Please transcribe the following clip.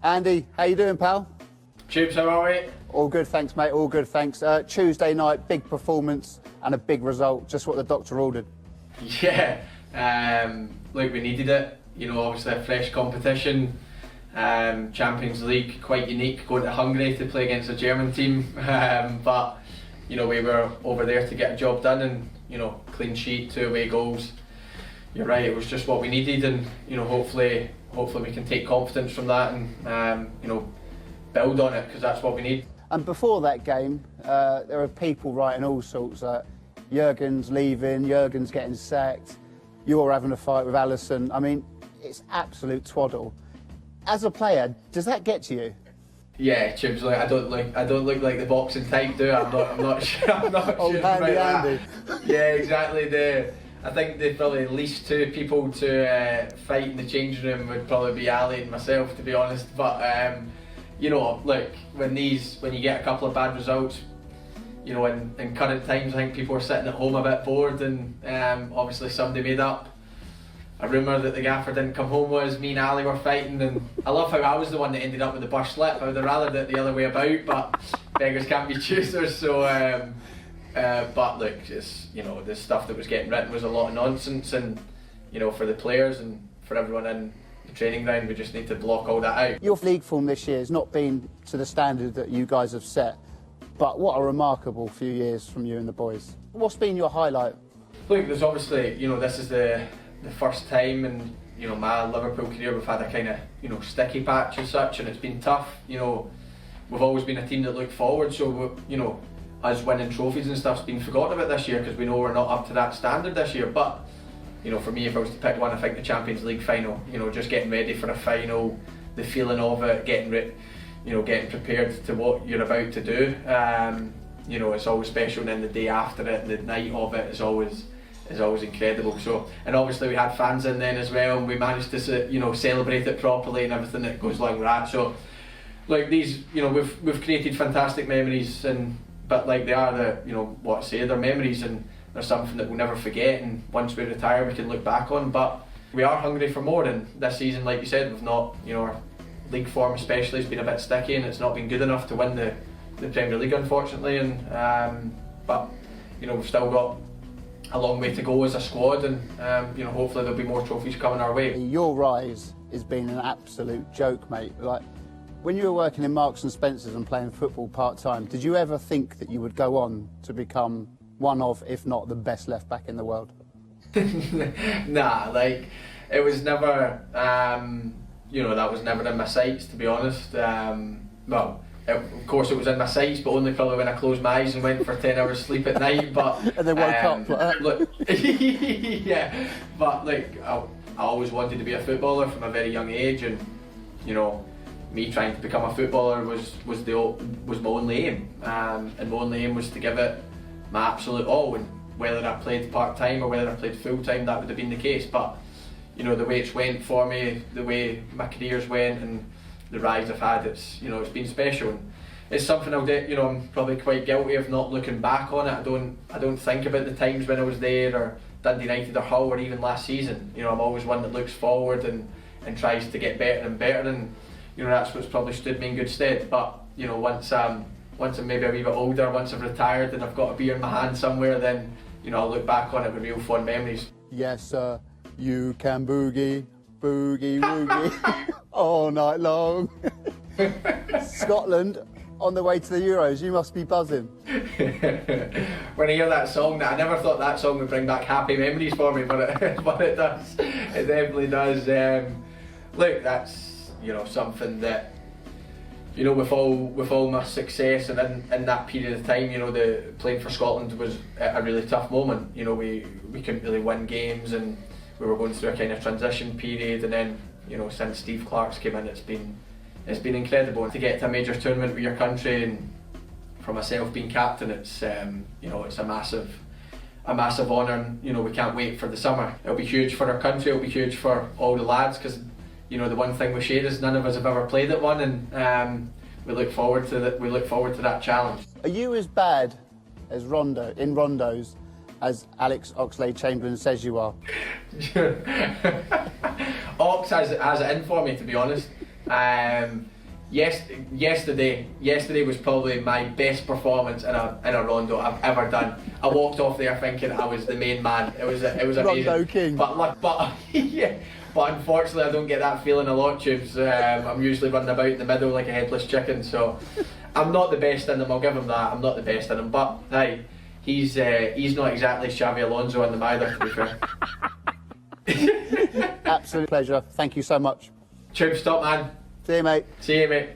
Andy, how you doing, pal? Tubes, how are we? All good, thanks, mate. All good, thanks. Tuesday night, big performance and a big result. Just what the doctor ordered. Yeah, look, we needed it. You know, obviously a fresh competition. Champions League, quite unique, going to Hungary to play against a German team. But, you know, we were over there to get a job done and, you know, clean sheet, 2 away goals. You're right, it was just what we needed, and, you know, hopefully we can take confidence from that and, you know, build on it, because that's what we need. And before that game, there are people writing all sorts. Jurgen's leaving, Jurgen's getting sacked, you're having a fight with Alisson. I mean, it's absolute twaddle. As a player, does that get to you? Yeah, Chibs, like I don't look like the boxing type, do I? I'm not sure. I'm not Old sure about Andy. that. Yeah, exactly. I think there's probably at least 2 people to fight in the changing room would probably be Ali and myself, to be honest. But you know, look, when you get a couple of bad results, you know, in current times, I think people are sitting at home a bit bored, and obviously somebody made up a rumour that the gaffer didn't come home with me and Ali were fighting, and I love how I was the one that ended up with the burst lip. I would have rather it the other way about, but beggars can't be choosers. So, but look, just, you know, the stuff that was getting written was a lot of nonsense, and, you know, for the players and for everyone in the training ground, we just need to block all that out. Your league form this year has not been to the standard that you guys have set, but what a remarkable few years from you and the boys. What's been your highlight? Look, there's obviously, you know, this is the first time in, you know, my Liverpool career we've had a kind of, you know, sticky patch and such, and it's been tough. You know, we've always been a team that looked forward, so, you know, us winning trophies and stuff's been forgotten about this year because we know we're not up to that standard this year. But, you know, for me, if I was to pick one, I think the Champions League final, you know, just getting ready for a final, the feeling of it, getting prepared to what you're about to do. You know, it's always special, and then the day after it, the night of it is always incredible. So, and obviously we had fans in then as well, and we managed to, you know, celebrate it properly and everything that goes along with that. So, like, these, you know, we've created fantastic memories, but like, they are they're memories, and they're something that we'll never forget, and once we retire we can look back on. But we are hungry for more, and this season, like you said, we've not, you know, our league form especially has been a bit sticky, and it's not been good enough to win the Premier League, unfortunately. And but, you know, we've still got a long way to go as a squad, and you know, hopefully there'll be more trophies coming our way. Your rise has been an absolute joke, mate. Like, when you were working in Marks and Spencer's and playing football part-time, did you ever think that you would go on to become one of, if not the best left back in the world? Nah, like, it was never, you know, that was never in my sights, to be honest. Well, of course it was in my sights, but only probably when I closed my eyes and went for 10 hours sleep at night. But and then woke up like that. Look, yeah, but like, I always wanted to be a footballer from a very young age, and, you know, me trying to become a footballer was my only aim, and my only aim was to give it my absolute all. And whether I played part-time or whether I played full-time, that would have been the case. But, you know, the way it's went for me, the way my career's went, and the rise I've had, it's, you know, it's been special, and it's something I'll do. You know, I'm probably quite guilty of not looking back on it. I don't think about the times when I was there, or Dundee United or Hull, or even last season. You know, I'm always one that looks forward and tries to get better and better, and, you know, that's what's probably stood me in good stead. But, you know, once I'm maybe a wee bit older, once I've retired and I've got a beer in my hand somewhere, then, you know, I'll look back on it with real fond memories. Yes, sir, you can boogie, boogie, woogie all night long. Scotland on the way to the Euros, you must be buzzing. When I hear that song, I never thought that song would bring back happy memories for me, but it does. It definitely does. Look, that's, you know, something that, you know, with all my success, and in that period of time, you know, the playing for Scotland was a really tough moment. You know, we couldn't really win games, and we were going through a kind of transition period, and then, you know, since Steve Clarke's came in, it's been incredible. And to get to a major tournament with your country, and for myself being captain, it's you know, it's a massive honour, and, you know, we can't wait for the summer. It'll be huge for our country, it'll be huge for all the lads, because, you know, the one thing we share is none of us have ever played at one, and we look forward to that challenge. Are you as bad as in rondos as Alex Oxlade-Chamberlain says you are? Ox has it in for me, to be honest. Yesterday was probably my best performance in a rondo I've ever done. I walked off there thinking I was the main man. It was amazing. Rondo king. But yeah. But unfortunately, I don't get that feeling a lot, Tubes. I'm usually running about in the middle like a headless chicken. So I'm not the best in them. I'll give him that. I'm not the best in them. But hey, he's not exactly Xavi Alonso in them either, to be fair. Absolute pleasure. Thank you so much. Tubes, top man. See you, mate. See you, mate.